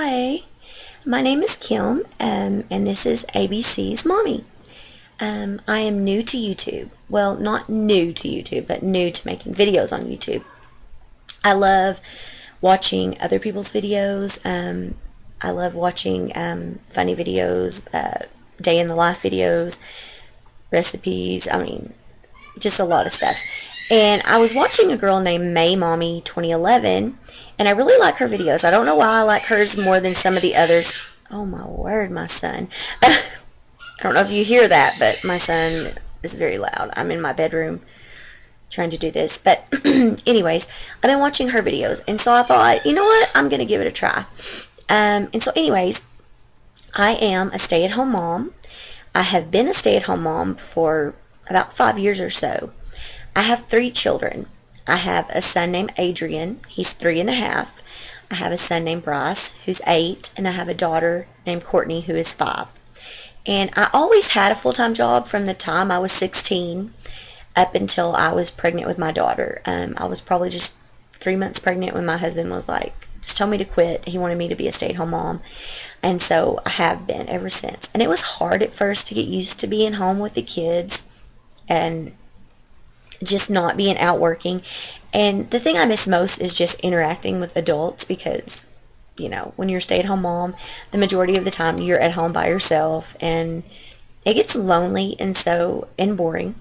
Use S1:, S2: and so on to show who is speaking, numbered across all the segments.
S1: Hi, my name is Kim, and this is ABC's Mommy. I am new to YouTube. Well, not new to YouTube, but new to making videos on YouTube. I love watching other people's videos. I love watching funny videos, day in the life videos, recipes. Just a lot of stuff. And I was watching a girl named Mommy 2011, and I really like her videos. I don't know why I like hers more than some of the others. Oh my word, my son. I don't know if you hear that, but my son is very loud. I'm in my bedroom trying to do this. But anyways, I've been watching her videos, and so I thought, you know what, I'm going to give it a try. And so anyways, I am a stay-at-home mom. I have been a stay-at-home mom for about 5 years or so. I have 3 children. I have a son named Adrian. He's 3.5. I have a son named Bryce, who's 8, and I have a daughter named Courtney, who is 5. And I always had a full-time job from the time I was 16 up until I was pregnant with my daughter. I was probably just 3 months pregnant when my husband was like, just told me to quit. He wanted me to be a stay-at-home mom. And so I have been ever since. And it was hard at first to get used to being home with the kids and just not being out working. And the thing I miss most is just interacting with adults because, you know, when you're a stay-at-home mom, the majority of the time you're at home by yourself and it gets lonely and boring.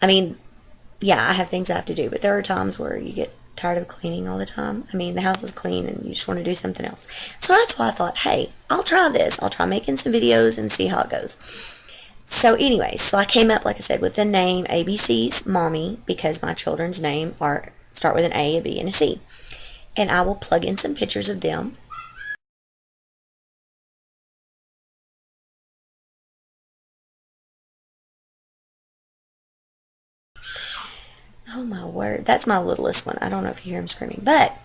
S1: Yeah, I have things I have to do, but there are times where you get tired of cleaning all the time. The house was clean and you just want to do something else. So that's why I thought, hey, I'll try this. I'll try making some videos and see how it goes. So anyways, so I came up, like I said, with the name ABC's Mommy because my children's name start with an A, a B, and a C. And I will plug in some pictures of them. Oh my word, that's my littlest one. I don't know if you hear him screaming. But,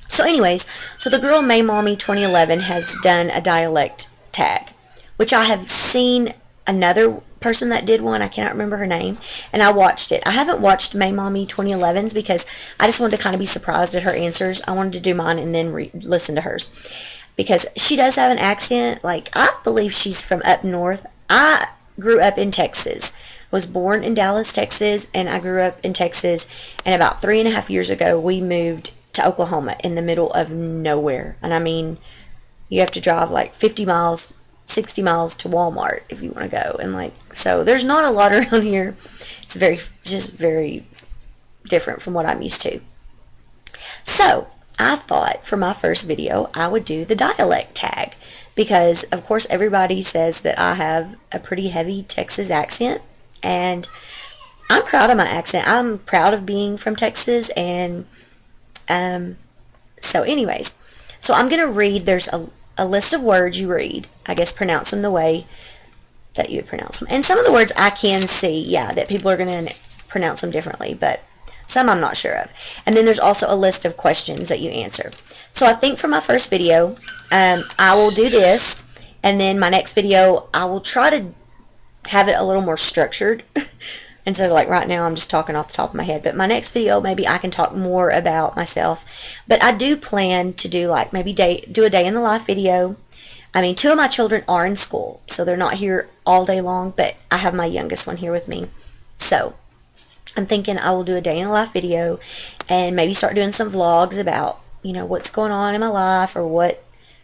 S1: so anyways, so the girl Mommy 2011 has done a dialect tag, which I have seen another person that did one. I cannot remember her name, and I watched it. I haven't watched Mommy 2011's because I just wanted to kind of be surprised at her answers. I wanted to do mine and then listen to hers because she does have an accent. Like, I believe she's from up north. I grew up in Texas. I was born in Dallas, Texas, and I grew up in Texas, and about 3.5 years ago we moved to Oklahoma in the middle of nowhere. And you have to drive like 50 miles 60 miles to Walmart if you want to go, and so there's not a lot around here. It's very different from what I'm used to. So I thought for my first video I would do the dialect tag because of course everybody says that I have a pretty heavy Texas accent, and I'm proud of my accent. I'm proud of being from Texas. And so anyways, so I'm gonna read. There's a list of words you read. I guess pronounce them the way that you would pronounce them. And some of the words I can see, yeah, that people are going to pronounce them differently, but some I'm not sure of. And then there's also a list of questions that you answer. So I think for my first video, I will do this, and then my next video, I will try to have it a little more structured. Instead of like right now, I'm just talking off the top of my head. But my next video, maybe I can talk more about myself. But I do plan to do maybe do a day in the life video. 2 of my children are in school, so they're not here all day long. But I have my youngest one here with me. So I'm thinking I will do a day in the life video and maybe start doing some vlogs about, what's going on in my life or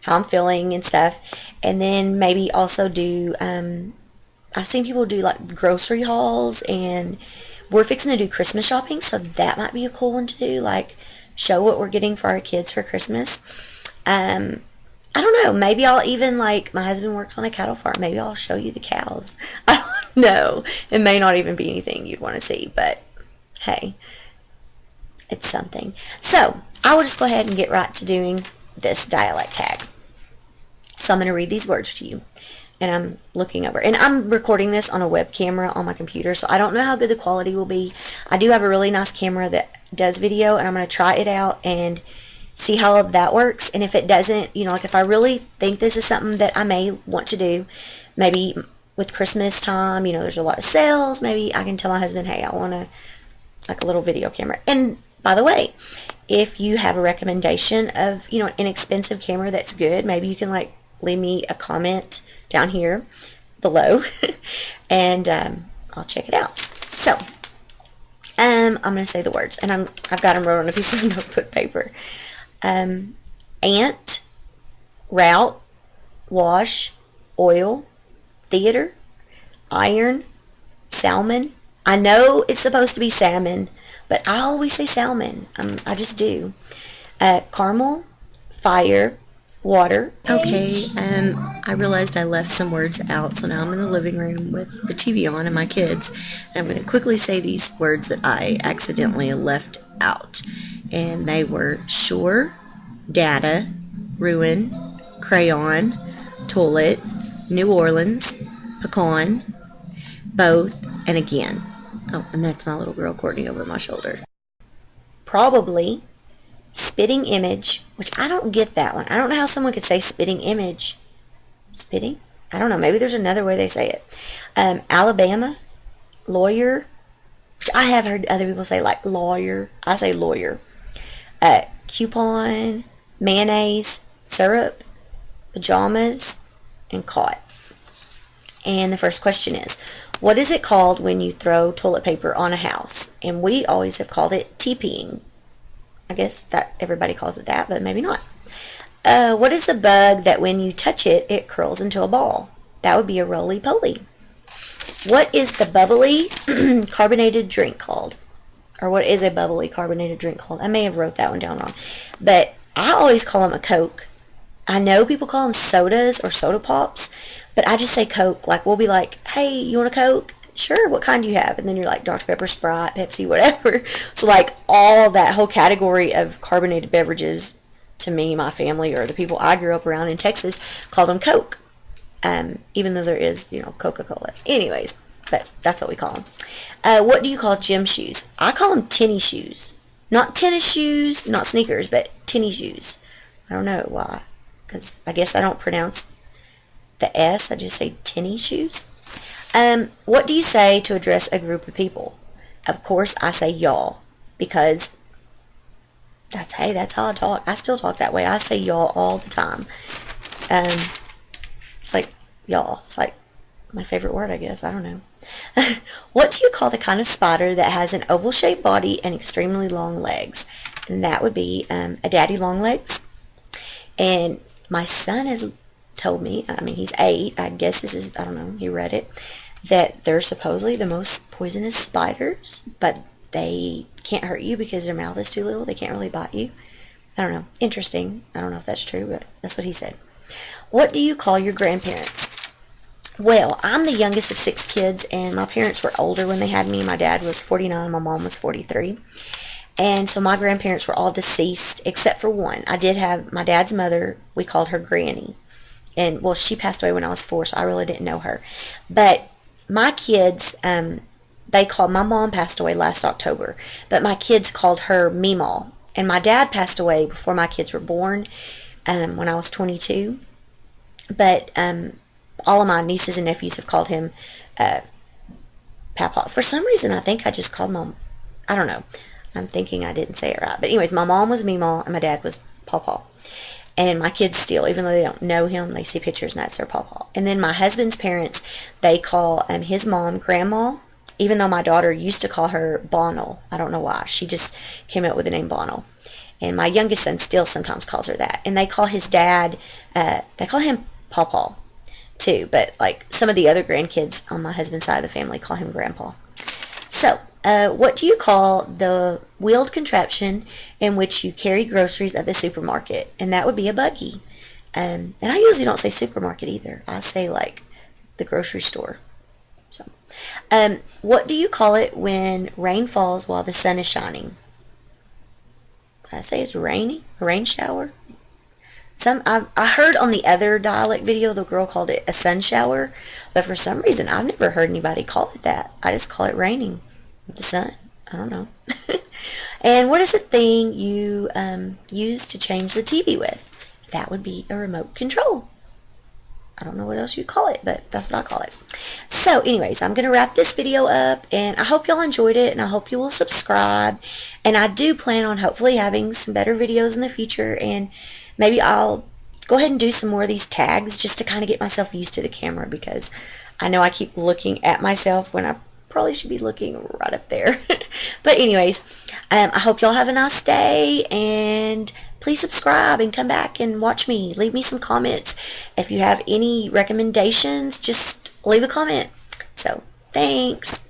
S1: how I'm feeling and stuff. And then maybe also do... I've seen people do grocery hauls, and we're fixing to do Christmas shopping, so that might be a cool one to do, show what we're getting for our kids for Christmas. I don't know, maybe I'll even, my husband works on a cattle farm, maybe I'll show you the cows. I don't know. It may not even be anything you'd want to see, but hey, it's something. So, I will just go ahead and get right to doing this dialect tag. So I'm going to read these words to you. And I'm looking over. And I'm recording this on a web camera on my computer, so I don't know how good the quality will be. I do have a really nice camera that does video, and I'm going to try it out and see how that works. And if it doesn't, if I really think this is something that I may want to do, maybe with Christmas time, there's a lot of sales, maybe I can tell my husband, hey, I want a little video camera. And By the way, if you have a recommendation of, an inexpensive camera that's good, maybe you can like leave me a comment down here below and I'll check it out. So, I'm going to say the words, and I've got them wrote on a piece of notebook paper. Ant, route, wash, oil, theater, iron, salmon. I know it's supposed to be salmon, but I always say salmon. I just do. Caramel, fire, water. Okay, I realized I left some words out, so now I'm in the living room with the TV on and my kids, and I'm going to quickly say these words that I accidentally left out, and they were sure, data, ruin, crayon, toilet, New Orleans, pecan, both, and again. Oh, and that's my little girl Courtney over my shoulder. Probably, spitting image, which I don't get that one. I don't know how someone could say spitting image. Spitting? I don't know. Maybe there's another way they say it. Alabama, lawyer, which I have heard other people say like lawyer. I say lawyer. Coupon, mayonnaise, syrup, pajamas, and caught. And the first question is, what is it called when you throw toilet paper on a house? And we always have called it TPing. I guess that everybody calls it that, but maybe not. What is the bug that when you touch it, it curls into a ball? That would be a roly-poly. What is the bubbly carbonated drink called? Or what is a bubbly carbonated drink called? I may have wrote that one down wrong. But I always call them a Coke. I know people call them sodas or soda pops, but I just say Coke. Like, we'll be like, hey, you want a Coke? Sure, what kind do you have? And then you're like, Dr. Pepper, Sprite, Pepsi, whatever. So, like, all that whole category of carbonated beverages, to me, my family, or the people I grew up around in Texas, called them Coke. Even though there is, Coca-Cola. Anyways, but that's what we call them. What do you call gym shoes? I call them tennis shoes. Not tennis shoes, not sneakers, but tennis shoes. I don't know why. Because I guess I don't pronounce the S. I just say tennis shoes. What do you say to address a group of people? Of course, I say y'all. Because that's how I talk. I still talk that way. I say y'all all the time. It's like y'all. It's like my favorite word, I guess. I don't know. What do you call the kind of spider that has an oval-shaped body and extremely long legs? And that would be a daddy long legs. And my son has told me, he's 8, I guess this is, I don't know, he read it, that they're supposedly the most poisonous spiders, but they can't hurt you because their mouth is too little. They can't really bite you. I don't know. Interesting. I don't know if that's true, but that's what he said. What do you call your grandparents? Well, I'm the youngest of 6 kids, and my parents were older when they had me. My dad was 49, my mom was 43. And so my grandparents were all deceased except for one. I did have my dad's mother. We called her Granny. And, well, she passed away when I was 4, so I really didn't know her. But my kids, my mom passed away last October, but my kids called her Meemaw. And my dad passed away before my kids were born, when I was 22. But all of my nieces and nephews have called him Papa. For some reason, I think I just called Mom. I don't know. I'm thinking I didn't say it right. But anyways, my mom was Meemaw and my dad was Pawpaw. And my kids still, even though they don't know him, they see pictures and that's their Pawpaw. And then my husband's parents, they call his mom Grandma, even though my daughter used to call her Bonnell. I don't know why. She just came up with the name Bonnell. And my youngest son still sometimes calls her that. And they call his dad, they call him Pawpaw too. But like some of the other grandkids on my husband's side of the family call him Grandpa. So, what do you call the wheeled contraption in which you carry groceries at the supermarket? And that would be a buggy. And I usually don't say supermarket either. I say like the grocery store. So, what do you call it when rain falls while the sun is shining? Did I say it's raining? A rain shower? I heard on the other dialect video the girl called it a sun shower, but for some reason I've never heard anybody call it that. I just call it raining with the sun. I don't know. And what is the thing you use to change the TV with? That would be a remote control. I don't know what else you call it, but that's what I call it. So anyways, I'm going to wrap this video up, and I hope y'all enjoyed it, and I hope you will subscribe. And I do plan on hopefully having some better videos in the future, and maybe I'll go ahead and do some more of these tags just to kind of get myself used to the camera, because I know I keep looking at myself when I probably should be looking right up there. But anyways, I hope y'all have a nice day, and please subscribe and come back and watch me. Leave me some comments. If you have any recommendations, just leave a comment. So, thanks.